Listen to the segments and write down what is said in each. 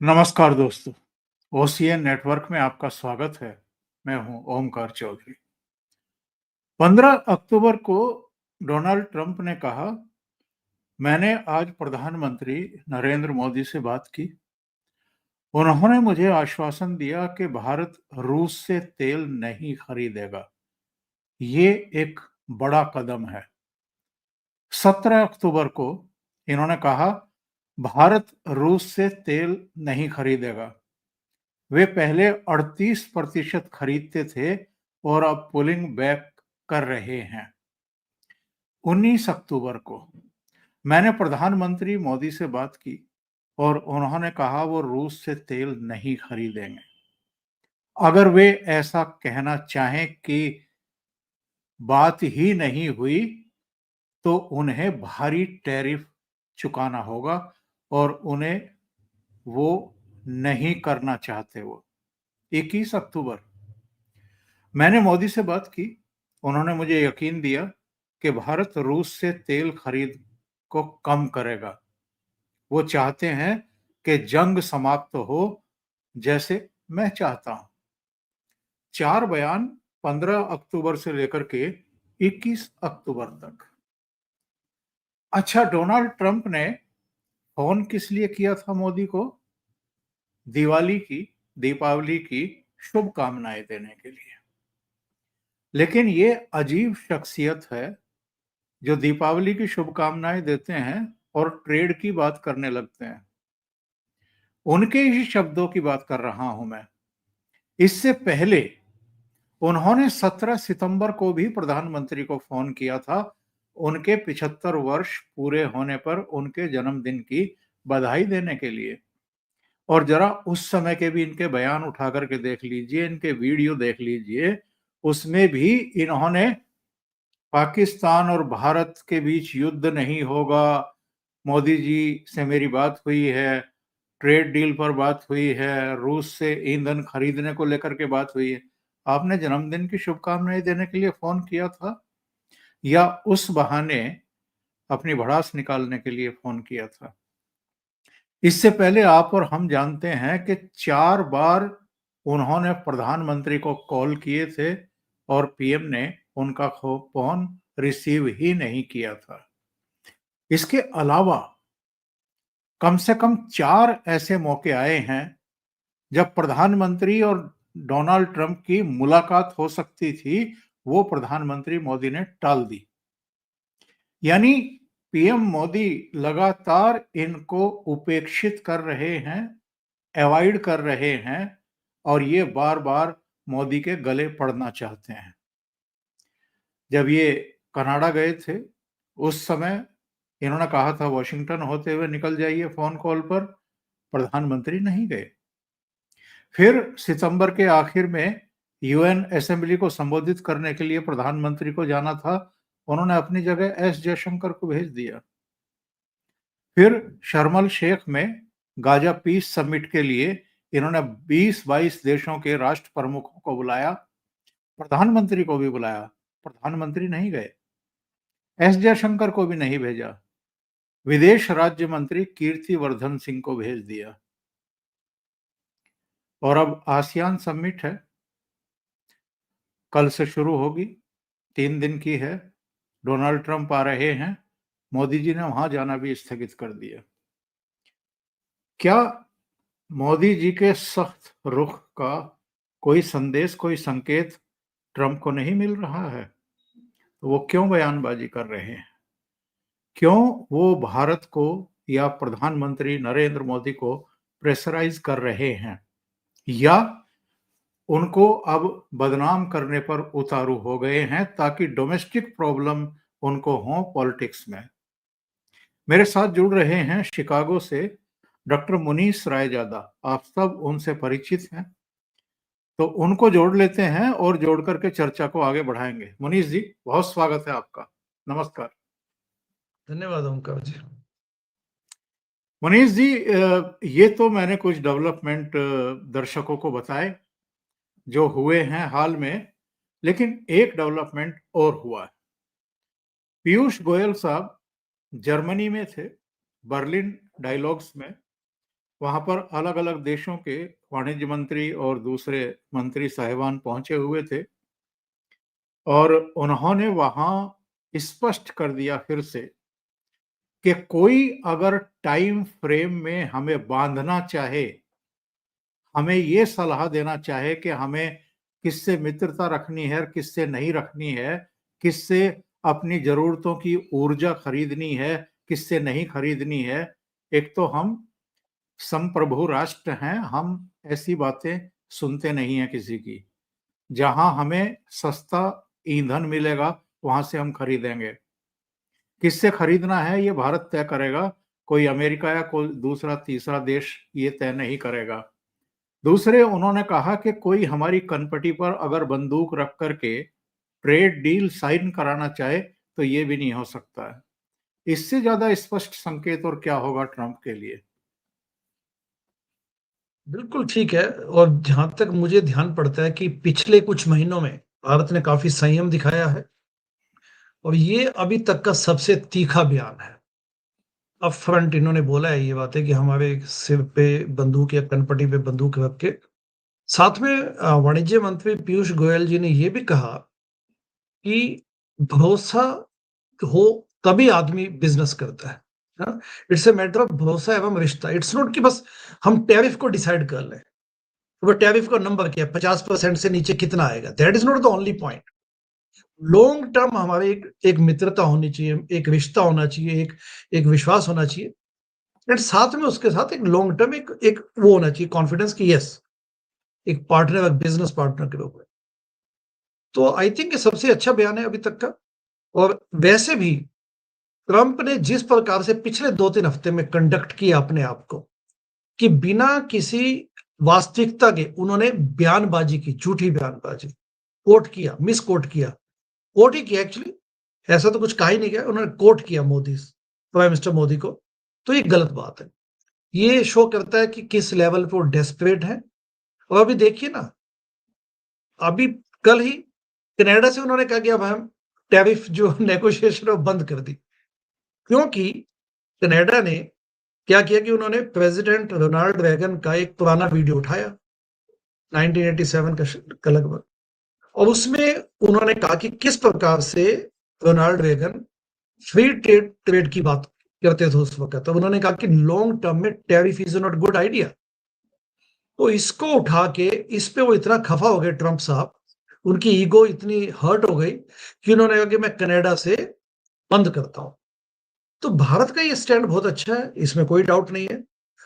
नमस्कार दोस्तों, OCN network में आपका स्वागत है। मैं हूं ओमकार चौधरी। 15 अक्टूबर को डोनाल्ड ट्रंप ने कहा, मैंने आज प्रधानमंत्री नरेंद्र मोदी से बात की। उन्होंने मुझे आश्वासन दिया कि भारत रूस से तेल नहीं खरीदेगा। ये एक बड़ा कदम है। 17 अक्टूबर को इन्होंने कहा, भारत रूस से तेल नहीं खरीदेगा। वे पहले 38% खरीदते थे और अब पुलिंग बैक कर रहे हैं। 19 अक्टूबर को मैंने प्रधानमंत्री मोदी से बात की और उन्होंने कहा वो रूस से तेल नहीं खरीदेंगे। अगर वे ऐसा कहना चाहें कि बात ही नहीं हुई, तो उन्हें भारी टैरिफ चुकाना होगा और उन्हें वो नहीं करना चाहते वो। 21 अक्टूबर मैंने मोदी से बात की। उन्होंने मुझे यकीन दिया कि भारत रूस से तेल खरीद को कम करेगा। वो चाहते हैं कि जंग समाप्त हो, जैसे मैं चाहता हूं। 4 बयान 15 अक्टूबर से लेकर के 21 अक्टूबर तक। अच्छा, डोनाल्ड ट्रंप ने फोन किस लिए किया था मोदी को? दीपावली की शुभकामनाएं देने के लिए। लेकिन ये अजीब शख्सियत है जो दीपावली की शुभकामनाएं देते हैं और ट्रेड की बात करने लगते हैं। उनके ही शब्दों की बात कर रहा हूं मैं। इससे पहले उन्होंने 17 सितंबर को भी प्रधानमंत्री को फोन किया था, उनके 75 वर्ष पूरे होने पर उनके जन्मदिन की बधाई देने के लिए। और जरा उस समय के भी इनके बयान उठा करके देख लीजिए, इनके वीडियो देख लीजिए। उसमें भी इन्होंने पाकिस्तान और भारत के बीच युद्ध नहीं होगा, मोदी जी से मेरी बात हुई है, ट्रेड डील पर बात हुई है, रूस से ईंधन खरीदने को लेकर के बात हुई है। आपने जन्मदिन की शुभकामनाएं देने के लिए फोन किया था या उस बहाने अपनी भड़ास निकालने के लिए फोन किया था? इससे पहले आप और हम जानते हैं कि 4 बार उन्होंने प्रधानमंत्री को कॉल किए थे और पीएम ने उनका फोन रिसीव ही नहीं किया था। इसके अलावा कम से कम 4 ऐसे मौके आए हैं जब प्रधानमंत्री और डोनाल्ड ट्रंप की मुलाकात हो सकती थी, वो प्रधानमंत्री मोदी ने टाल दी। यानी पीएम मोदी लगातार इनको उपेक्षित कर रहे हैं, अवॉइड कर रहे हैं और ये बार-बार मोदी के गले पड़ना चाहते हैं। जब ये कनाडा गए थे, उस समय इन्होंने कहा था वॉशिंगटन होते हुए निकल जाइए फोन कॉल पर, प्रधानमंत्री नहीं गए। फिर सितंबर के आखिर में यूएन असेंबली को संबोधित करने के लिए प्रधानमंत्री को जाना था, उन्होंने अपनी जगह एस जयशंकर को भेज दिया। फिर शर्म अल शेख में गाजा पीस समिट के लिए इन्होंने 20-22 देशों के राष्ट्र प्रमुखों को बुलाया, प्रधानमंत्री को भी बुलाया, प्रधानमंत्री नहीं गए। एस जयशंकर को भी नहीं भेजा, विदेश राज्य मंत्री कीर्तिवर्धन सिंह को भेज दिया। और अब आसियान समिट है, कल से शुरू होगी, 3 दिन की है। डोनाल्ड ट्रंप आ रहे हैं, मोदी जी ने वहां जाना भी स्थगित कर दिया। क्या मोदी जी के सख्त रुख का कोई संदेश, कोई संकेत ट्रंप को नहीं मिल रहा है? तो वो क्यों बयानबाजी कर रहे हैं? क्यों वो भारत को या प्रधानमंत्री नरेंद्र मोदी को प्रेशराइज कर रहे हैं या उनको अब बदनाम करने पर उतारू हो गए हैं ताकि डोमेस्टिक प्रॉब्लम उनको हो पॉलिटिक्स में? मेरे साथ जुड़ रहे हैं शिकागो से डॉक्टर मुनीस रायजादा। आप सब उनसे परिचित हैं, तो उनको जोड़ लेते हैं और जोड़ करके चर्चा को आगे बढ़ाएंगे। मुनीस जी, बहुत स्वागत है आपका। नमस्कार। धन्यवाद ओमकार जी। मनीष जी, ये तो मैंने कुछ डेवलपमेंट दर्शकों को बताए जो हुए हैं हाल में, लेकिन एक डेवलपमेंट और हुआ है। पीयूष गोयल साहब जर्मनी में थे, बर्लिन डायलॉग्स में, वहां पर अलग अलग देशों के वाणिज्य मंत्री और दूसरे मंत्री साहिबान पहुंचे हुए थे और उन्होंने वहां स्पष्ट कर दिया फिर से कि कोई अगर टाइम फ्रेम में हमें बांधना चाहे, हमें ये सलाह देना चाहे कि हमें किससे मित्रता रखनी है और किससे नहीं रखनी है, किससे अपनी ज़रूरतों की ऊर्जा खरीदनी है, किससे नहीं खरीदनी है। एक तो हम संप्रभु राष्ट्र हैं, हम ऐसी बातें सुनते नहीं हैं किसी की। जहाँ हमें सस्ता ईंधन मिलेगा, वहाँ से हम खरीदेंगे। किससे खरीदना है ये भारत तय करेगा, कोई अमेरिका या कोई दूसरा तीसरा देश ये तय नहीं करेगा। दूसरे उन्होंने कहा कि कोई हमारी कनपटी पर अगर बंदूक रख कर के ट्रेड डील साइन कराना चाहे तो ये भी नहीं हो सकता है। इससे ज्यादा स्पष्ट संकेत और क्या होगा ट्रंप के लिए। बिल्कुल ठीक है। और जहाँ तक मुझे ध्यान पड़ता है कि पिछले कुछ महीनों में भारत ने काफ़ी संयम दिखाया है और ये अभी तक का सबसे तीखा बयान है। अप फ्रंट इन्होंने बोला है ये बातें कि हमारे सिर पे बंदूक या कनपटी पे बंदूक रख के। साथ में वाणिज्य मंत्री पीयूष गोयल जी ने ये भी कहा कि भरोसा हो तभी आदमी बिज़नेस करता है। हाँ? इट्स अ मैटर ऑफ भरोसा एवं रिश्ता। इट्स नॉट कि बस हम टैरिफ को डिसाइड कर लें। वो टैरिफ का नंबर क्या है, 50% से नीचे कितना आएगा? That is not the only point. Long term हमारे एक मित्रता होनी चाहिए, एक रिश्ता होना चाहिए, एक विश्वास होना चाहिए एंड साथ में उसके साथ एक लॉन्ग टर्म एक वो होना चाहिए कॉन्फिडेंस कि यस, एक पार्टनर, एक बिज़नेस पार्टनर के रूप में। तो आई थिंक ये सबसे अच्छा बयान है अभी तक का। और वैसे भी ट्रंप ने जिस प्रकार से पिछले 2-3 हफ्ते में कंडक्ट किया अपने आप को, कि बिना किसी वास्तविकता के उन्होंने बयानबाज़ी की, झूठी बयानबाज़ी, कोट किया, मिसकोट किया। कोट ही किया एक्चुअली, ऐसा तो कुछ कहा ही नहीं गया, उन्होंने कोट किया प्राइम मिनिस्टर मोदी को, तो ये गलत बात है। ये शो करता है कि किस लेवल पे वो डेस्परेट हैं। और अभी देखिए ना, अभी कल ही कनाडा से उन्होंने कहा कि अब हम टैरिफ जो नेगोशिएशन है वो बंद कर दी। क्योंकि कनाडा ने क्या किया कि उन्होंने प्रेसिडेंट रोनाल्ड रेगन का एक पुराना वीडियो उठाया 1987 का लगभग, और उसमें उन्होंने कहा कि किस प्रकार से Ronald Reagan free trade trade की बात करते थे उस वक्त। तब उन्होंने कहा कि लॉन्ग टर्म में tariff is not good idea. तो इसको उठा के इस पे वो इतना खफा हो गए ट्रंप साहब, उनकी ईगो इतनी हर्ट हो गई कि उन्होंने कहा कि मैं कनाडा से बंद करता हूं। तो भारत का ये स्टैंड बहुत अच्छा है, इसमें कोई डाउट नहीं है।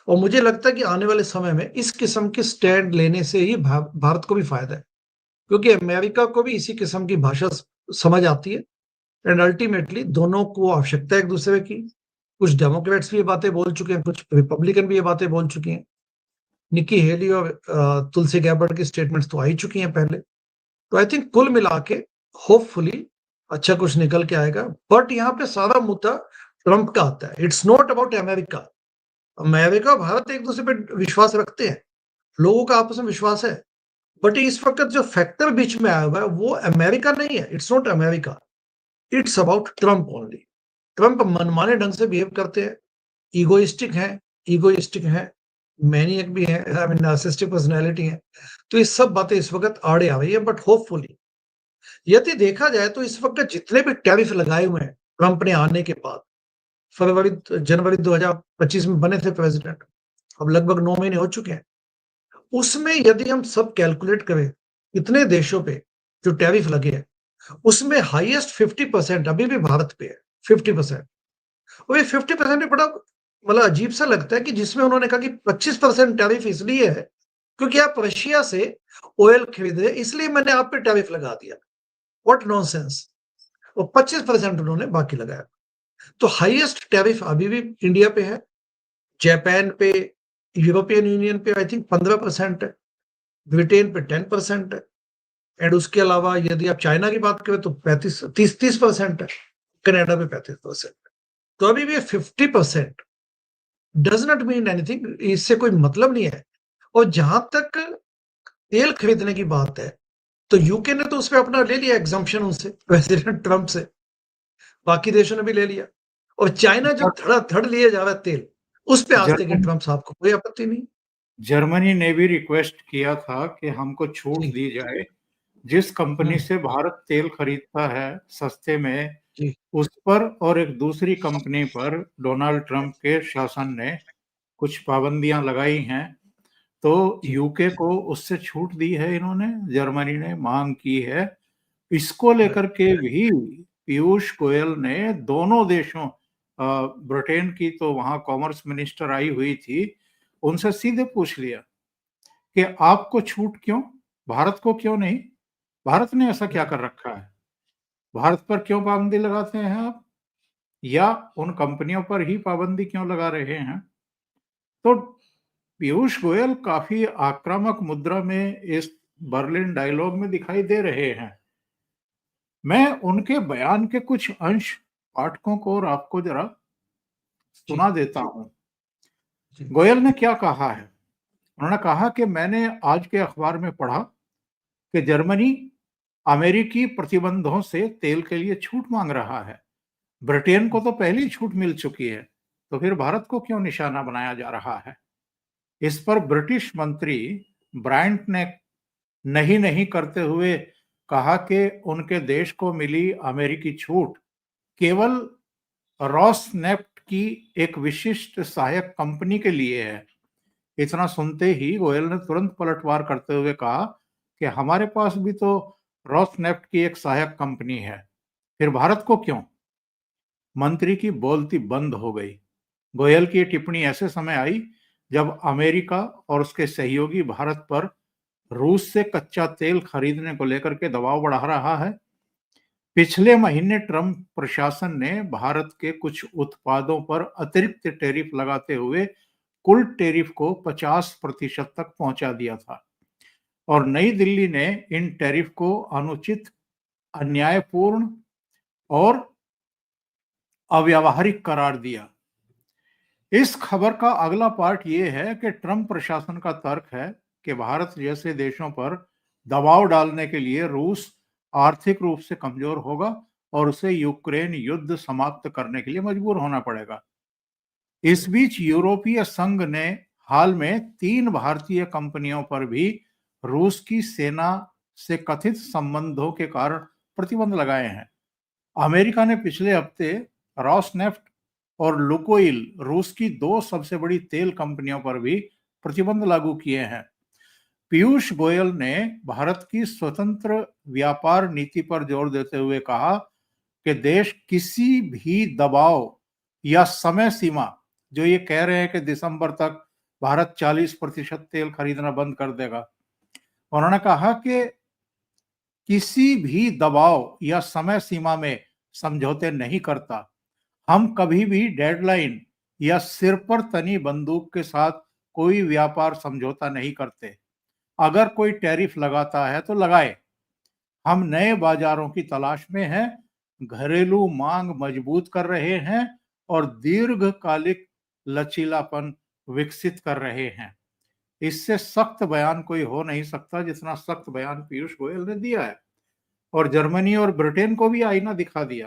और मुझे लगता है कि आने वाले समय में इस किस्म के स्टैंड लेने से ही भारत को भी फायदा है, क्योंकि अमेरिका को भी इसी किस्म की भाषा समझ आती है एंड अल्टीमेटली दोनों को आवश्यकता है एक दूसरे की। कुछ डेमोक्रेट्स भी ये बातें बोल चुके हैं, कुछ रिपब्लिकन भी ये बातें बोल चुकी हैं। निक्की हेली और तुलसी गैबर्ट की स्टेटमेंट्स तो आ ही चुकी हैं पहले। तो आई थिंक कुल मिला के होपफुली अच्छा कुछ निकल के आएगा। बट यहाँ पे सारा मुद्दा ट्रंप का आता है। It's not about America. America और भारत एक दूसरे पे विश्वास रखते हैं, लोगों का आपस में विश्वास है। बट इस वक्त जो फैक्टर बीच में आया हुआ है वो अमेरिका नहीं है। It's not America, it's about Trump only. Trump मनमाने ढंग से बिहेव करते हैं, इगोइस्टिक हैं, मैनियक भी हैं, आई मीन नार्सिसिस्टिक पर्सनैलिटी है। तो ये सब बातें इस वक्त आड़े आ रही है। बट होपफुली यदि देखा जाए तो इस वक्त जितने भी टैरिफ लगाए हुए हैं ट्रंप ने आने के बाद, जनवरी 2025 में बने थे प्रेसिडेंट, अब लगभग 9 महीने हो चुके हैं। उसमें यदि हम सब कैलकुलेट करें इतने देशों पे जो टैरिफ लगे हैं, उसमें हाईएस्ट 50% अभी भी भारत पे है। 50%। और ये 50% भी बड़ा मतलब अजीब सा लगता है कि जिसमें उन्होंने कहा कि 25% टैरिफ इसलिए है क्योंकि आप रशिया से ऑयल खरीद रहे, इसलिए मैंने आप पे टैरिफ लगा दिया। What nonsense. और 25% उन्होंने बाकी लगाया। तो हाईएस्ट टैरिफ अभी भी इंडिया पे है, जापान पे, यूरोपियन यूनियन पे आई थिंक 15% है, ब्रिटेन पे 10% है एंड उसके अलावा यदि आप चाइना की बात करें तो 30% है, कनाडा पे 35% है। तो अभी भी 50% डज नॉट मीन एनीथिंग, इससे कोई मतलब नहीं है। और जहां तक तेल खरीदने की बात है तो यूके ने तो उस पर अपना ले लिया एग्जम्पशन उनसे, प्रेसिडेंट ट्रंप से, बाकी देशों ने भी ले लिया। और चाइना जो धड़ाधड़ लिए जा रहा है तेल, उस पे आज तक जर्मन ट्रम्प साहब को कोई आपत्ति नहीं। जर्मनी ने भी रिक्वेस्ट किया था कि हमको छूट जी, दी जाए। जिस कंपनी हुँ, से भारत तेल खरीदता है सस्ते में, जी, उस पर और एक दूसरी कंपनी पर डोनाल्ड ट्रंप के शासन ने कुछ पाबंदियां लगाई हैं। तो जी, यूके को उससे छूट दी है इन्होंने, जर्मनी ने मांग की है। इसको लेकर राइट, के भी पीयूष गोयल ने दोनों देशों, ब्रिटेन की तो वहां कॉमर्स मिनिस्टर आई हुई थी, उनसे सीधे पूछ लिया कि आपको छूट क्यों, भारत को क्यों नहीं? भारत ने ऐसा क्या राइट, कर रखा है? भारत पर क्यों पाबंदी लगाते हैं आप? या उन कंपनियों पर ही पाबंदी क्यों लगा रहे हैं? तो पीयूष गोयल काफी आक्रामक मुद्रा में इस बर्लिन डायलॉग में दिखाई दे रहे हैं। मैं उनके बयान के कुछ अंश पाठकों को और आपको जरा जी, सुना देता हूं। जी, गोयल ने क्या कहा है? उन्होंने कहा कि मैंने आज के अखबार में पढ़ा कि जर्मनी अमेरिकी प्रतिबंधों से तेल के लिए छूट मांग रहा है। ब्रिटेन को हुँ, तो पहले ही छूट मिल चुकी है, तो फिर भारत को क्यों निशाना बनाया जा रहा है? इस पर ब्रिटिश मंत्री ब्रायंट ने नहीं नहीं करते हुए कहा कि उनके देश को मिली अमेरिकी छूट केवल रॉसनेफ्ट की एक विशिष्ट सहायक कंपनी के लिए है। इतना सुनते ही गोयल ने तुरंत पलटवार करते हुए कहा कि हमारे पास भी तो रॉसनेफ्ट की एक सहायक कंपनी है, फिर भारत को क्यों? मंत्री की बोलती बंद हो गई। गोयल की टिप्पणी ऐसे समय आई जब अमेरिका और उसके सहयोगी भारत पर रूस से कच्चा तेल खरीदने को लेकर के दबाव बढ़ा रहा है। पिछले महीने ट्रंप प्रशासन ने भारत के कुछ उत्पादों पर अतिरिक्त टैरिफ लगाते हुए कुल टैरिफ को 50% तक पहुंचा दिया था और नई दिल्ली ने इन टैरिफ को अनुचित, अन्यायपूर्ण और अव्यावहारिक करार दिया। इस खबर का अगला पार्ट ये है कि ट्रंप प्रशासन का तर्क है कि भारत जैसे देशों पर दबाव डालने के लिए रूस आर्थिक रूप से कमजोर होगा और उसे यूक्रेन युद्ध समाप्त करने के लिए मजबूर होना पड़ेगा। इस राइट, बीच यूरोपीय संघ ने हाल में 3 भारतीय कंपनियों पर भी रूस की सेना से कथित संबंधों के कारण प्रतिबंध लगाए हैं। अमेरिका ने पिछले हफ्ते रॉसनेफ्ट और लुकोइल, रूस की 2 सबसे बड़ी तेल कंपनियों पर भी प्रतिबंध लागू किए हैं। पीयूष गोयल ने भारत की स्वतंत्र व्यापार नीति पर जोर देते हुए कहा कि देश किसी भी दबाव या समय सीमा, जो ये कह रहे हैं कि दिसंबर तक भारत 40% तेल खरीदना बंद कर देगा, उन्होंने कहा कि किसी भी दबाव या समय सीमा में समझौते नहीं करता। हम कभी भी डेडलाइन या सिर पर तनी बंदूक के साथ कोई व्यापार समझौता नहीं करते। अगर कोई टैरिफ लगाता है तो लगाए। हम नए बाजारों की तलाश में हैं, घरेलू मांग मजबूत कर रहे हैं और दीर्घकालिक लचीलापन विकसित कर रहे हैं। इससे सख्त बयान कोई हो नहीं सकता जितना सख्त बयान पीयूष गोयल ने दिया है और जर्मनी और ब्रिटेन को भी आईना दिखा दिया।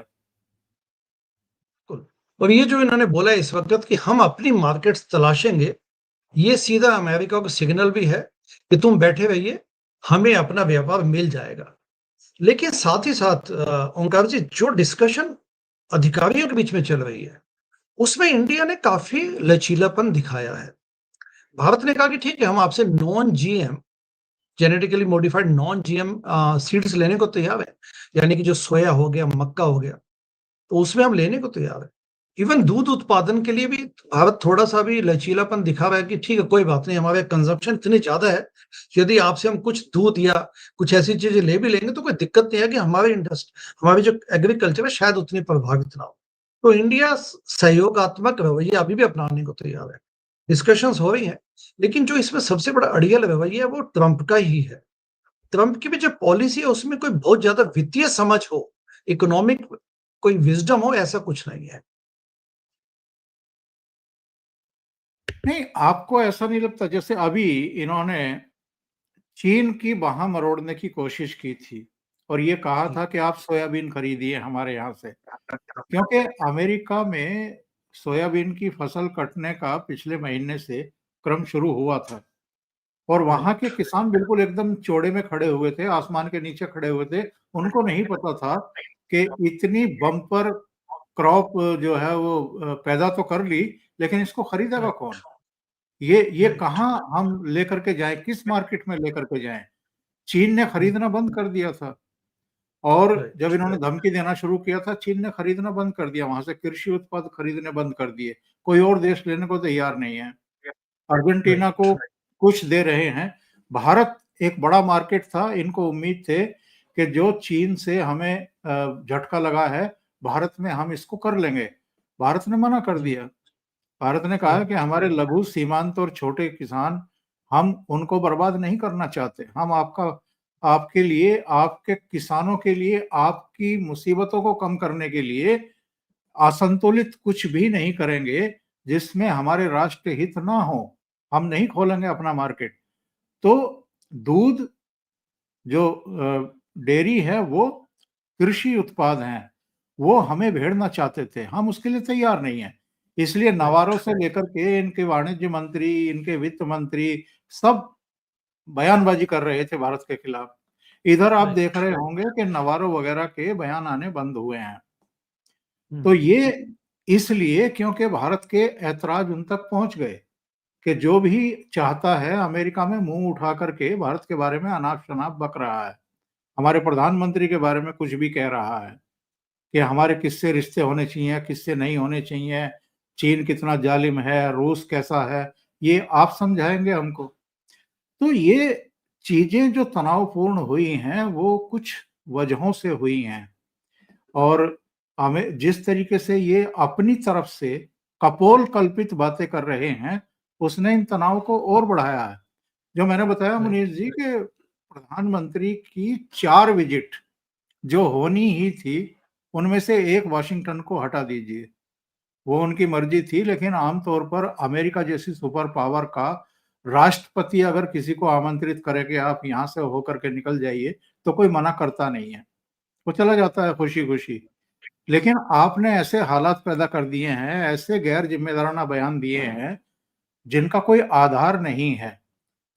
बिल्कुल। और ये जो इन्होंने बोला इस वक़्त कि हम अपनी मार्केट्स तलाशेंगे, ये सीधा अमेरिका को सिग्नल भी है कि तुम बैठे रहिए, हमें अपना व्यापार मिल जाएगा। लेकिन साथ ही साथ ओंकार जी, जो डिस्कशन अधिकारियों के बीच में चल रही है, उसमें इंडिया ने काफ़ी लचीलापन दिखाया है। भारत ने कहा कि ठीक है, हम आपसे non GM, genetically modified non GM seeds लेने को तैयार हैं। यानी कि जो सोया हो गया, मक्का हो गया, तो उसमें हम लेने को तैयार हैं। इवन दूध उत्पादन के लिए भी भारत थोड़ा-सा भी लचीलापन दिखा रहा है कि ठीक है, कोई बात नहीं, हमारे कंज़म्पशन इतनी ज़्यादा है, यदि आपसे हम कुछ दूध या कुछ ऐसी चीज़ें ले भी लेंगे तो कोई दिक्कत नहीं है कि हमारी जो एग्रीकल्चर है शायद उतनी प्रभावित ना हो। तो इंडिया सहयोगात्मक रवैया अभी भी अपनाने को तैयार है। डिस्कशंस हो रही हैं, लेकिन जो इसमें सबसे बड़ा अड़ियल रवैया है वो ट्रंप का ही है। ट्रंप की भी जो पॉलिसी है उसमें कोई बहुत ज़्यादा वित्तीय समझ हो, इकोनॉमिक कोई विज़डम हो, ऐसा कुछ नहीं है। नहीं, आपको ऐसा नहीं लगता जैसे अभी इन्होंने चीन की बाह मरोड़ने की कोशिश की थी और ये कहा जी, था कि आप सोयाबीन खरीदिए हमारे यहाँ से, क्योंकि अमेरिका में सोयाबीन की फसल कटने का पिछले महीने से क्रम शुरू हुआ था और वहां के राइट, किसान बिल्कुल एकदम चौड़े में खड़े हुए थे, आसमान के नीचे खड़े हुए थे। उनको नहीं पता था कि इतनी बम्पर क्रॉप जो है वो पैदा तो कर ली, लेकिन इसको खरीदेगा राइट, कौन? ये राइट, कहाँ हम लेकर के जाएँ, किस मार्केट में लेकर के जाएँ? चीन ने हुँ, खरीदना बंद कर दिया था और जब राइट, इन्होंने धमकी देना शुरू किया था, चीन ने खरीदना बंद कर दिया, वहाँ से कृषि उत्पाद खरीदने बंद कर दिए। कोई और देश लेने को तैयार नहीं है। अर्जेंटीना राइट, को कुछ दे रहे हैं। भारत एक बड़ा मार्केट था, इनको उम्मीद थे कि जो चीन से हमें झटका लगा है, भारत में हम इसको कर लेंगे। भारत ने मना कर जी, दिया। भारत ने कहा कि राइट, हमारे लघु, सीमांत और छोटे किसान, हम उनको बर्बाद नहीं करना चाहते। हम आपके लिए, आपके किसानों के लिए, आपकी मुसीबतों को कम करने के लिए असंतुलित कुछ भी नहीं करेंगे, जिसमें हमारे राष्ट्र हित ना हो। हम नहीं खोलेंगे अपना मार्केट। तो दूध जो डेयरी है वो कृषि उत्पाद हैं, वो हमें भेड़ना चाहते थे, हम उसके लिए तैयार नहीं हैं। इसलिए नवारो राइट, से लेकर के इनके वाणिज्य मंत्री, इनके वित्त मंत्री सब बयानबाजी कर रहे थे भारत के खिलाफ। इधर आप देख राइट, रहे होंगे कि नवारो वगैरह के बयान आने बंद हुए हैं। हुँ, तो ये इसलिए क्योंकि भारत के ऐतराज़ उन तक पहुँच गए कि जो भी चाहता है अमेरिका में मुँह उठा कर के भारत के बारे में अनाप-शनाप बक रहा है। हमारे प्रधानमंत्री के बारे में कुछ भी कह रहा है कि हमारे किससे रिश्ते होने चाहिए, किससे नहीं होने चाहिए, चीन कितना जालिम है, रूस कैसा है, ये आप समझाएँगे हमको। तो ये चीज़ें जो तनावपूर्ण हुई हैं, वो कुछ वजहों से हुई हैं और हमें जिस तरीके से ये अपनी तरफ से कपोल कल्पित बातें कर रहे हैं, उसने इन तनाव को और बढ़ाया है। जो मैंने बताया राइट, मुनीष जी कि प्रधानमंत्री की 4 विजिट जो होनी ही थी, उनमें से 1 वाशिंगटन को हटा दीजिए। वो उनकी मर्ज़ी थी, लेकिन आम तौर पर अमेरिका जैसी सुपर पावर का राष्ट्रपति अगर किसी को आमंत्रित करे कि आप यहाँ से होकर के निकल जाइए, तो कोई मना करता नहीं है। वो चला जाता है खुशी-खुशी। लेकिन आपने ऐसे हालात पैदा कर दिए हैं, ऐसे गैर ज़िम्मेदाराना बयान दिए हैं, जिनका कोई आधार नहीं है।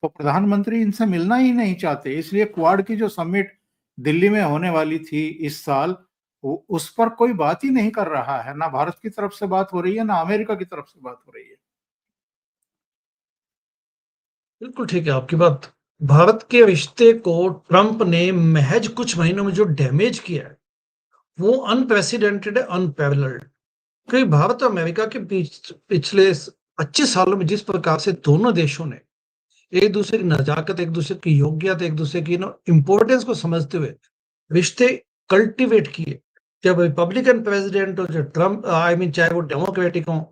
तो प्रधानमंत्री इनसे मिलना ही नहीं चाहते, इसलिए क्वाड की जो समिट दिल्ली में होने वाली थी इस साल, वो उस पर कोई बात ही नहीं कर रहा है, ना भारत की तरफ से बात हो रही है, ना अमेरिका की तरफ से बात हो रही है। बिल्कुल ठीक है आपकी बात। भारत के रिश्ते को ट्रंप ने महज़ कुछ महीनों में जो डैमेज किया है, वो अनप्रेसिडेंटेड है, अनपैरेलल्ड। क्योंकि भारत और अमेरिका के बीच पिछले 25 सालों में जिस प्रकार से दोनों देशों ने एक-दूसरे की नज़ाकत, एक-दूसरे की योग्यता, एक-दूसरे की इम्पोर्टेंस को समझते हुए रिश्ते कल्टीवेट किए। जब रिपब्लिकन प्रेसिडेंट हो, जब ट्रम्प आई मीन चाहे वो डेमोक्रेटिक हों,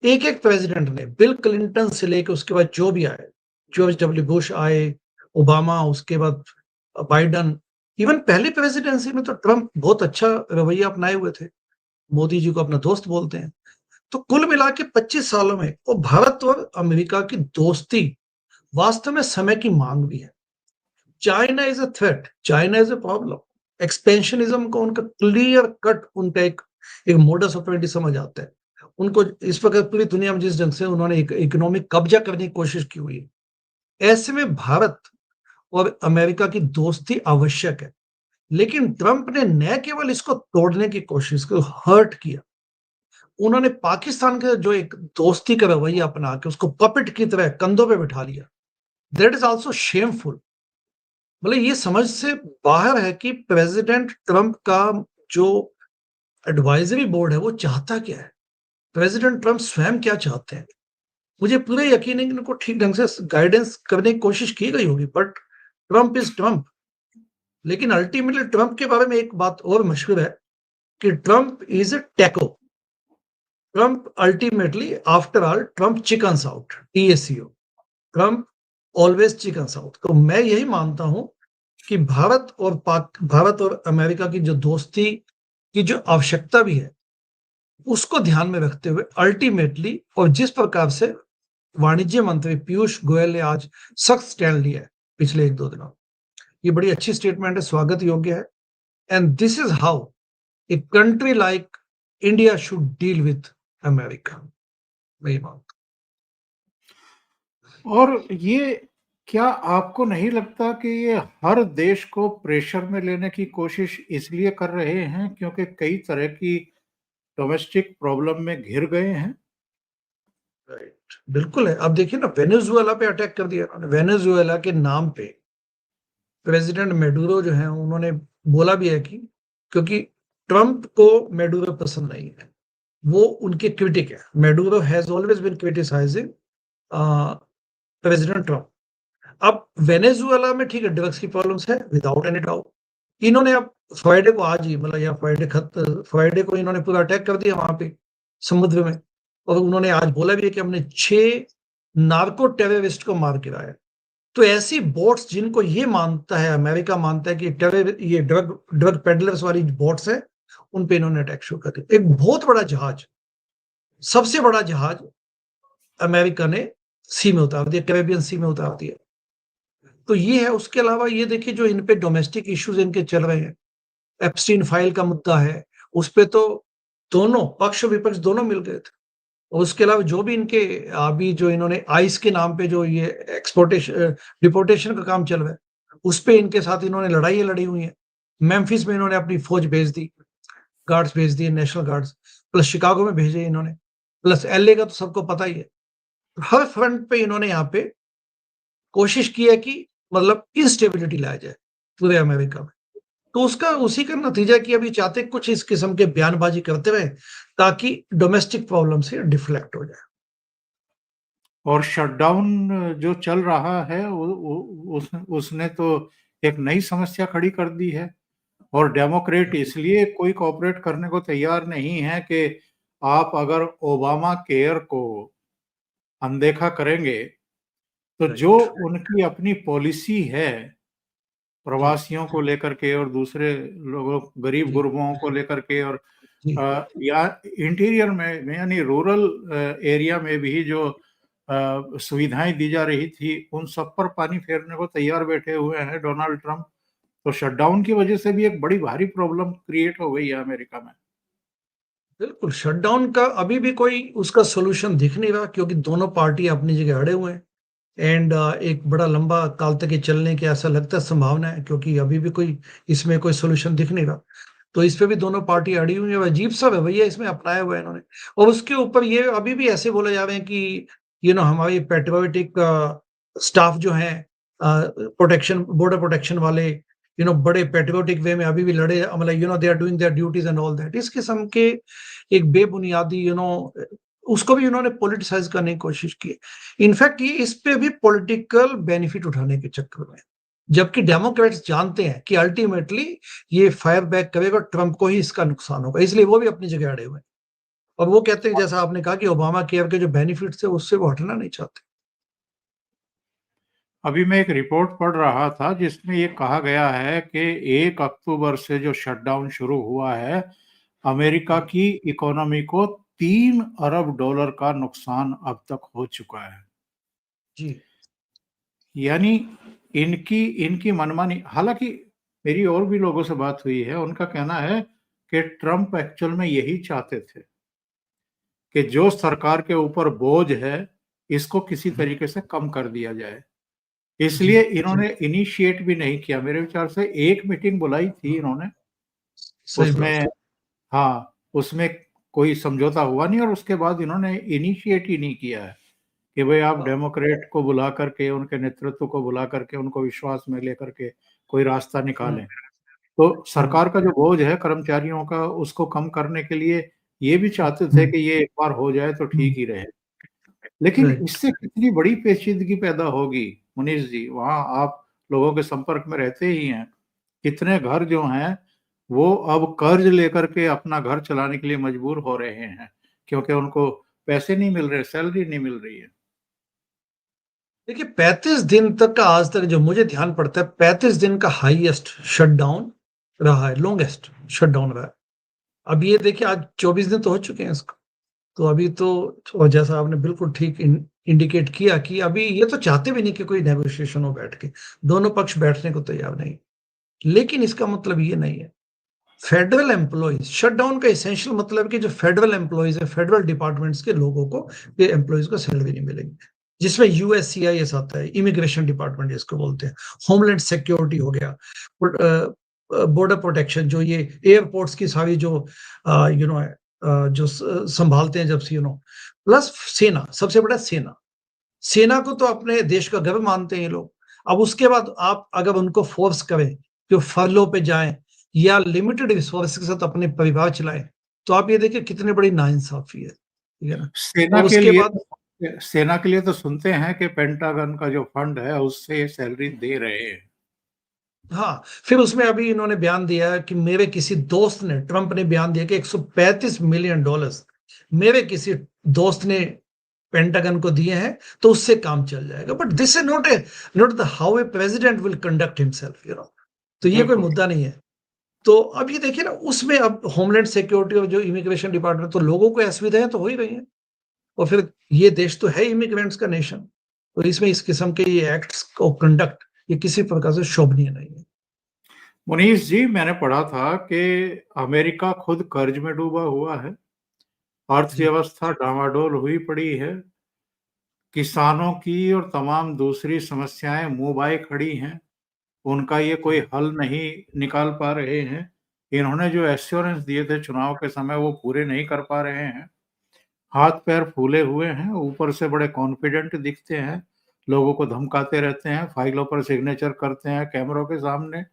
एक-एक प्रेसिडेंट ने बिल क्लिंटन से लेके उसके बाद जो भी आए, जॉर्ज डब्ल्यू बुश आए, ओबामा, उसके बाद बाइडेन, इवन पहली प्रेसिडेंसी में तो ट्रम्प बहुत अच्छा रवैया अपनाए हुए थे। मोदी जी को अपना दोस्त बोलते हैं। तो कुल मिला के 25 सालों में वो भारत और अमेरिका की दोस्ती वास्तव में समय की मांग भी है। China is a threat, China is a problem. Expansionism को उनका क्लियर कट उनका एक मोडस ऑपरेंडी समझ आता है। उनको इस वक़्त पूरी दुनिया में जिस ढंग से उन्होंने एक इकोनॉमिक कब्ज़ा करने की कोशिश की हुई है, ऐसे में भारत और अमेरिका की दोस्ती आवश्यक है। लेकिन ट्रंप ने न केवल इसको तोड़ने की कोशिश की, हर्ट किया। उन्होंने पाकिस्तान का जो एक दोस्ती का रवैया अपना के उसको पपेट की तरह कंधों पे बिठा लिया। That is also shameful. मतलब ये समझ से बाहर है कि प्रेसिडेंट ट्रंप का जो एडवाइजरी बोर्ड है वो चाहता क्या है? प्रेसिडेंट ट्रंप स्वयं क्या चाहते हैं? मुझे पूरा यकीन है कि उनको ठीक ढंग से गाइडेंस करने की कोशिश की गई होगी, बट ट्रंप इज़ ट्रंप। लेकिन अल्टीमेटली ट्रंप के बारे में एक बात और मशहूर है कि Trump is a taco. Trump ultimately after all Trump chickens out, TACO। Trump always chickens out. तो मैं यही मानता हूँ कि भारत और अमेरिका की जो दोस्ती की जो आवश्यकता भी है, उसको ध्यान में रखते हुए अल्टीमेटली और जिस प्रकार से वाणिज्य मंत्री पीयूष गोयल ने आज सख्त स्टैंड लिया है पिछले 1-2 दिनों में, ये बड़ी अच्छी स्टेटमेंट है, स्वागत योग्य है। And this is how a country like India should deal with America, वही मानता और ये क्या आपको नहीं लगता कि ये हर देश को प्रेशर में लेने की कोशिश इसलिए कर रहे हैं क्योंकि कई तरह की डोमेस्टिक प्रॉब्लम में घिर गए हैं? हूँ। राइट, बिल्कुल है। अब देखिए ना, वेनेजुएला पे अटैक कर दिया उन्होंने। वेनेजुएला के नाम पे प्रेसिडेंट मेडुरो जो है उन्होंने बोला भी है कि क्योंकि ट्रंप को मेडुरो पसंद नहीं है, वो उनके क्रिटिक है। Maduro has always been criticising President Trump. अब वेनेजुएला में ठीक है, ड्रग्स की प्रॉब्लम्स है विदाउट एनी डाउट। इन्होंने अब फ्राइडे को, आज ही मतलब या फ्राइडे को इन्होंने पूरा अटैक कर दिया वहां पे समुद्र में, और उन्होंने आज बोला भी है कि हमने 6 नार्को टेररिस्ट को मार गिराया। तो ऐसी बोट्स जिनको ये मानता है, अमेरिका मानता है कि ये ड्रग ड्रग पेडलर्स वाली बोट्स है, उन पे इन्होंने अटैक शुरू कर दिया। एक बहुत बड़ा जहाज, सबसे बड़ा जहाज अमेरिका ने सी में उतार दिया, कैरेबियन सी में उतार दिया। तो ये है। उसके अलावा ये देखिए जो इन पे डोमेस्टिक इश्यूज इनके चल रहे हैं, एप्स्टीन फाइल का मुद्दा है, उस पे तो दोनों पक्ष विपक्ष दोनों मिल गए थे। और उसके अलावा जो भी इनके अभी जो इन्होंने आइस के नाम पे जो ये डिपोर्टेशन का काम चल रहा है, उस पे इनके साथ इन्होंने लड़ाइयाँ लड़ी हुई हैं। मेम्फिस में इन्होंने अपनी फौज भेज दी, गार्ड्स भेज दिए, नेशनल गार्ड्स, प्लस शिकागो में भेजे इन्होंने, प्लस एलए का तो सबको पता ही है। हर फ्रंट पे इन्होंने यहाँ पे कोशिश की है कि मतलब इंस्टेबिलिटी लाया जाए पूरे अमेरिका में। तो उसका उसी का नतीजा कि अभी चाहते कुछ इस किस्म के बयानबाजी करते रहे ताकि डोमेस्टिक प्रॉब्लम से डिफ्लेक्ट हो जाए। और शटडाउन जो चल रहा है उसने तो एक नई समस्या खड़ी कर दी है और डेमोक्रेट इसलिए कोई कोऑपरेट करने को तैयार नहीं है कि आप अगर ओबामा केयर को अनदेखा करेंगे तो जो राइट। उनकी अपनी पॉलिसी है जी, प्रवासियों को लेकर के और दूसरे लोगों गरीब जी, गुरबों को लेकर के और जी। या इंटीरियर में यानी रूरल एरिया में भी जो सुविधाएं दी जा रही थी उन सब पर पानी फेरने को तैयार बैठे हुए हैं डोनाल्ड ट्रंप। तो शटडाउन की वजह से भी एक बड़ी भारी प्रॉब्लम क्रिएट हो गई है अमेरिका में। बिल्कुल, शटडाउन का अभी भी कोई उसका सॉल्यूशन दिख नहीं रहा क्योंकि दोनों पार्टी अपनी जगह अड़े हुए हैं। एंड एक बड़ा लंबा काल तक ये चलने की ऐसा लगता है संभावना है, क्योंकि अभी भी कोई इसमें कोई सॉल्यूशन दिख नहीं रहा। तो इस पे भी दोनों पार्टी अड़ी हुई है और अजीब-सा रवैया इसमें अपनाया हुआ है इन्होंने। और उसके ऊपर ये अभी भी ऐसे बोले जा रहे हैं कि हमारी पैट्रियोटिक स्टाफ जो हैं, प्रोटेक्शन बॉर्डर प्रोटेक्शन वाले, बड़े पैट्रियोटिक वे में अभी भी लड़े, मतलब they are doing their duties and all that. इस किस्म के एक बेबुनियादी उसको भी उन्होंने पॉलिटिसाइज़ करने की कोशिश की है। इनफैक्ट ये इस पे भी पॉलिटिकल बेनिफिट उठाने के चक्कर में है। जबकि डेमोक्रेट्स जानते हैं कि अल्टीमेटली ये फायर बैक करेगा, ट्रंप को ही इसका नुकसान होगा, इसलिए वो भी अपनी जगह अड़े हुए हैं। और वो कहते हैं, जैसा आपने कहा, कि ओबामा केयर के जो बेनिफिट्स थे उससे वो हटना नहीं चाहते। अभी मैं एक रिपोर्ट पढ़ रहा था जिसमें ये कहा गया है कि 1 अक्टूबर से जो शटडाउन शुरू हुआ है अमेरिका की इकोनॉमी को $3 अरब का नुकसान अब तक हो चुका है। जी, यानी इनकी इनकी मनमानी, हालांकि मेरी और भी लोगों से बात हुई है, उनका कहना है कि ट्रंप एक्चुअल में यही चाहते थे कि जो सरकार के ऊपर बोझ है इसको किसी तरीके से कम कर दिया जाए। जी, इसलिए इन्होंने इनिशिएट भी नहीं किया। मेरे विचार से एक मीटिंग बुलाई थी इन्होंने, सही बात उसमें है। हाँ, उसमें कोई समझौता हुआ नहीं और उसके बाद इन्होंने इनिशिएट ही नहीं किया है कि भाई आप हाँ, डेमोक्रेट को बुला करके, उनके नेतृत्व को बुला करके, उनको विश्वास में लेकर के कोई रास्ता हुँ, निकालें। तो हुँ, सरकार का जो बोझ है कर्मचारियों का, उसको कम करने के लिए ये भी चाहते थे हुँ, कि ये एक बार हो जाए तो हुँ, ठीक ही रहे। लेकिन राइट। इससे कितनी बड़ी पेचीदगी पैदा होगी, मुनीष जी, वहाँ आप लोगों के संपर्क में रहते ही हैं। कितने घर जो हैं, वो अब कर्ज लेकर के अपना घर चलाने के लिए मजबूर हो रहे हैं, क्योंकि उनको पैसे नहीं मिल रहे, सैलरी नहीं मिल रही है। देखिए, 35 दिन तक का आज तक जो मुझे ध्यान पड़ता है, 35 दिन का हाईएस्ट शटडाउन रहा है, लॉन्गेस्ट शटडाउन रहा है। अब ये देखिए, आज 24 दिन तो हो चुके हैं इसको। तो अभी तो, और जैसा आपने बिल्कुल ठीक इंडिकेट किया कि अभी ये तो चाहते भी नहीं कि कोई नेगोशिएशन हो बैठ के। दोनों पक्ष बैठने को तैयार नहीं। लेकिन इसका मतलब ये नहीं है फेडरल एम्प्लॉइज शटडाउन का एसेंशियल मतलब कि जो फेडरल एम्प्लॉइज है, फेडरल डिपार्टमेंट्स के लोगों को, ये एम्प्लॉइज को सैलरी नहीं मिलेगी, जिसमें यूएससीआईएस आता है, इमिग्रेशन डिपार्टमेंट जिसको बोलते हैं, होमलैंड सिक्योरिटी हो गया, बॉर्डर प्रोटेक्शन, जो ये एयरपोर्ट्स की सारी जो जो संभालते हैं, जब प्लस सेना, सबसे बड़ा सेना को तो अपने देश का गर्व मानते हैं ये लोग। अब उसके बाद आप अगर उनको फोर्स करें कि वो फर्लो पे जाएं या लिमिटेड रिसोर्स के साथ अपने परिवार चलाएं, तो आप ये देखिए कितनी बड़ी नाइंसाफी है, ठीक है ना? सेना और के उसके लिए बाद सेना के लिए तो सुनते हैं कि पेंटागन का जो फंड है उससे ये सैलरी दे रहे हैं। हाँ, फिर उसमें अभी इन्होंने बयान दिया कि मेरे किसी दोस्त ने, ट्रंप ने बयान दिया कि 135 मिलियन डॉलर्स मेरे किसी दोस्त ने पेंटागन को दिए हैं, तो उससे काम चल जाएगा। But this is not the how a president will conduct himself, तो ये कोई बिल्कुल। मुद्दा नहीं है। तो अब ये देखिए ना, उसमें अब होमलैंड सिक्योरिटी और जो इमिग्रेशन डिपार्टमेंट, तो लोगों को असुविधाएं तो हो ही रही हैं, और फिर ये देश तो है इमिग्रेंट्स का नेशन, तो इसमें इस किस्म के ये एक्ट्स को कंडक्ट, ये किसी प्रकार से शोभनीय नहीं है। मुनीष जी, मैंने पढ़ा था कि अमेरिका खुद कर्ज में डूबा हुआ है, जी अर्थव्यवस्था डामाडोल हुई पड़ी है, किसानों की और तमाम दूसरी समस्याएं मुंह बाए खड़ी हैं, उनका ये कोई हल नहीं निकाल पा रहे हैं। इन्होंने जो एश्योरेंस दिए थे चुनाव के समय वो पूरे नहीं कर पा रहे हैं। हाथ पैर फूले हुए हैं, ऊपर से बड़े कॉन्फिडेंट दिखते हैं, लोगों को धमकाते रहते हैं, फाइलों पर सिग्नेचर करते हैं कैमरों के सामने,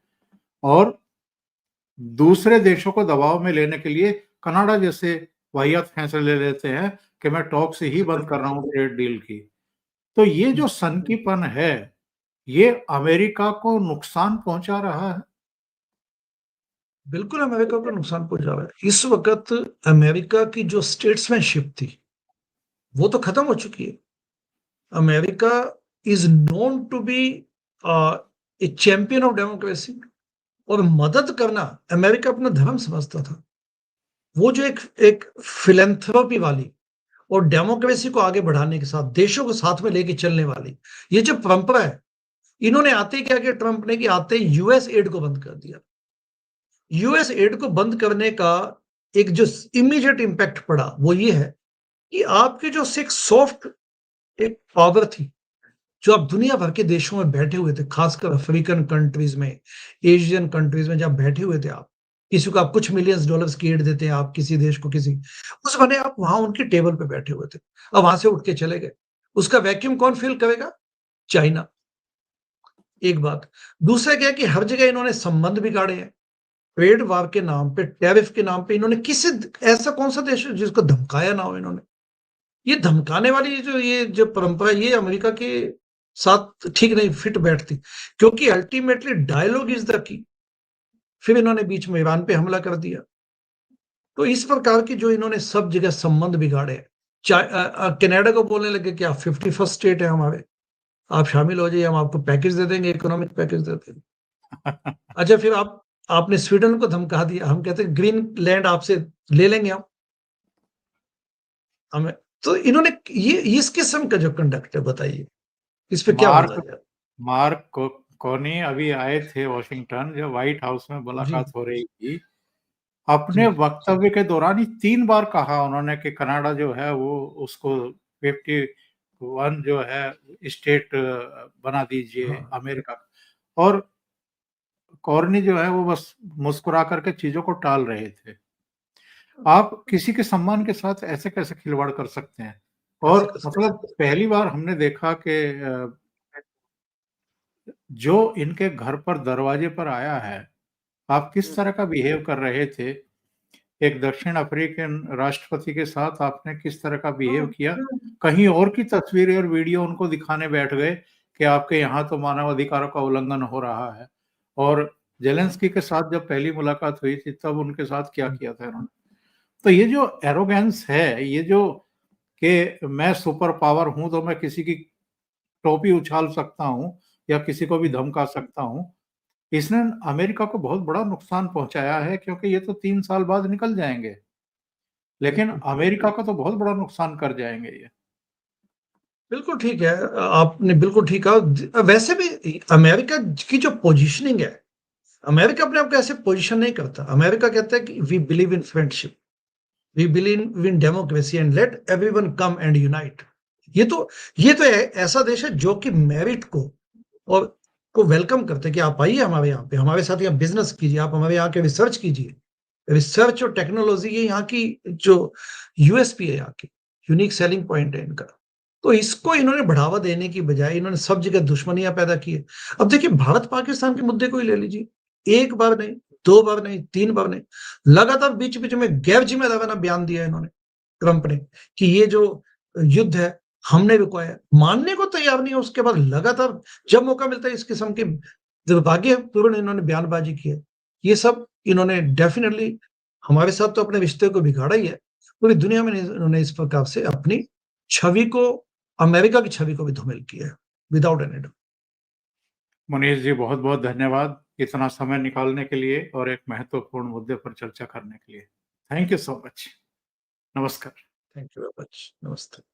और दूसरे देशों को दबाव में लेने के लिए कनाडा जैसे वाहियात फैसले ले लेते हैं कि मैं टॉक्स ही बंद कर रहा हूँ ट्रेड डील की। तो ये जो सनकीपन है, ये अमेरिका को नुकसान पहुंचा रहा है। बिल्कुल अमेरिका को नुकसान पहुंचा रहा है। इस वक्त अमेरिका की जो स्टेट्समैनशिप थी वो तो खत्म हो चुकी है। America is known to be a champion of democracy, और मदद करना अमेरिका अपना धर्म समझता था। वो जो एक एक फिलेंथ्रोपी वाली और डेमोक्रेसी को आगे बढ़ाने के साथ देशों को साथ में लेके चलने वाली ये जो परंपरा है, इन्होंने आते क्या किया ट्रंप ने, कि आते यूएस एड को बंद कर दिया। यूएस एड को बंद करने का एक जो इमीडिएट इंपैक्ट पड़ा वो ये है कि आपके जो एक सॉफ्ट एक पावर थी, जो आप दुनिया भर के देशों में बैठे हुए थे, खासकर अफ्रीकन कंट्रीज में, एशियन कंट्रीज में जब बैठे हुए थे आप, किसी को आप कुछ मिलियंस डॉलर्स की एड देते हैं, आप किसी देश को, किसी उस बने आप वहां उनकी टेबल पे बैठे हुए थे, अब वहां से उठ के चले गए। उसका वैक्यूम कौन फिल करेगा? चाइना। एक बात। दूसरा क्या है कि हर जगह इन्होंने संबंध बिगाड़े हैं, ट्रेड वार के नाम पे, टैरिफ के नाम पे इन्होंने किसी, ऐसा कौन सा देश है जिसको धमकाया ना हो इन्होंने? ये धमकाने वाली ये जो परंपरा, ये अमेरिका के साथ ठीक नहीं फिट बैठती, क्योंकि ultimately dialogue is the key. फिर इन्होंने बीच में ईरान पे हमला कर दिया। तो इस प्रकार की जो इन्होंने सब जगह संबंध बिगाड़े, कनाडा को बोलने लगे कि आप 51st स्टेट है हमारे, आप शामिल हो जाइए, हम आपको पैकेज दे देंगे, इकोनॉमिक पैकेज दे देंगे। अच्छा, फिर आपने स्वीडन को धमका दिया, हम कहते हैं ग्रीन लैंड आपसे ले लेंगे हम हमें। तो इन्होंने ये इस किस्म का जो कंडक्ट है, बताइए इस पे क्या बोला मार्क जाए? मार्क कोनी अभी आए थे वॉशिंगटन, जब व्हाइट हाउस में जी मुलाकात हो रही थी। अपने जी वक्तव्य के दौरान ही 3 बार कहा उन्होंने कि कनाडा जो है वो उसको 51 जो है स्टेट बना दीजिए हाँ, अमेरिका। और कॉर्नी जो है वो बस मुस्कुरा करके चीजों को टाल रहे थे। आप किसी के सम्मान के साथ ऐसे कैसे खिलवाड़ कर सकते हैं? ऐसे और कर सकते मतलब पहली बार हमने देखा कि जो इनके घर पर दरवाजे पर आया है, आप किस तरह का बिहेव कर रहे थे? एक दक्षिण अफ्रीकन राष्ट्रपति के साथ आपने किस तरह का बिहेव किया? हैं। कहीं और की तस्वीरें और वीडियो उनको दिखाने बैठ गए कि आपके यहाँ तो मानव अधिकारों का उल्लंघन हो रहा है। और ज़ेलेंस्की के साथ जब पहली मुलाकात हुई थी तब उनके साथ क्या किया था इन्होंने? तो ये जो एरोगेंस है, ये जो कि मैं सुपर पावर हूँ तो मैं किसी की टोपी उछाल सकता हूँ या किसी को भी धमका सकता हूँ, इसने अमेरिका को बहुत बड़ा नुकसान पहुँचाया है, क्योंकि ये तो 3 साल बाद निकल जाएँगे। लेकिन बिल्कुल, अमेरिका का तो बहुत बड़ा नुकसान कर जाएँगे ये। बिल्कुल ठीक है। आपने बिल्कुल ठीक कहा। वैसे भी अमेरिका की जो पोजीशनिंग है, अमेरिका अपने आप को ऐसे पोजीशन नहीं करता। अमेरिका कहता है कि we believe in friendship, we believe in democracy and let everyone come and unite. ये तो ऐसा देश है जो कि मेरिट को वेलकम करते हैं कि आप आइए हमारे यहाँ पे, हमारे साथ यहाँ बिजनेस कीजिए, आप हमारे यहाँ के रिसर्च कीजिए। रिसर्च और टेक्नोलॉजी ये यहाँ की जो यूएसपी है, यहाँ की यूनिक सेलिंग पॉइंट है इनका। तो इसको इन्होंने बढ़ावा देने की बजाय इन्होंने सब जगह दुश्मनियां पैदा की है। अब देखिए भारत पाकिस्तान के मुद्दे को ही ले लीजिए, एक बार नहीं, दो बार नहीं, तीन बार नहीं, लगातार बीच बीच में गैर जिम्मेदाराना बयान दिया इन्होंने, ट्रंप ने, कि ये जो युद्ध है हमने रुकवाया, मानने को तैयार नहीं है। उसके बाद लगातार जब मौका मिलता है इस किस्म की दुर्भाग्यपूर्ण इन्होंने बयानबाजी की है। ये सब इन्होंने डेफिनेटली हमारे साथ तो अपने रिश्ते को बिगाड़ा ही है, पूरी दुनिया में इन्होंने इस प्रकार से अपनी छवि को, अमेरिका की छवि को भी धूमिल किया है, without any doubt. Manish ji, बहुत बहुत धन्यवाद इतना समय निकालने के लिए और एक महत्वपूर्ण मुद्दे पर चर्चा करने के लिए। Thank you so much. नमस्कार। Thank you very much. नमस्ते।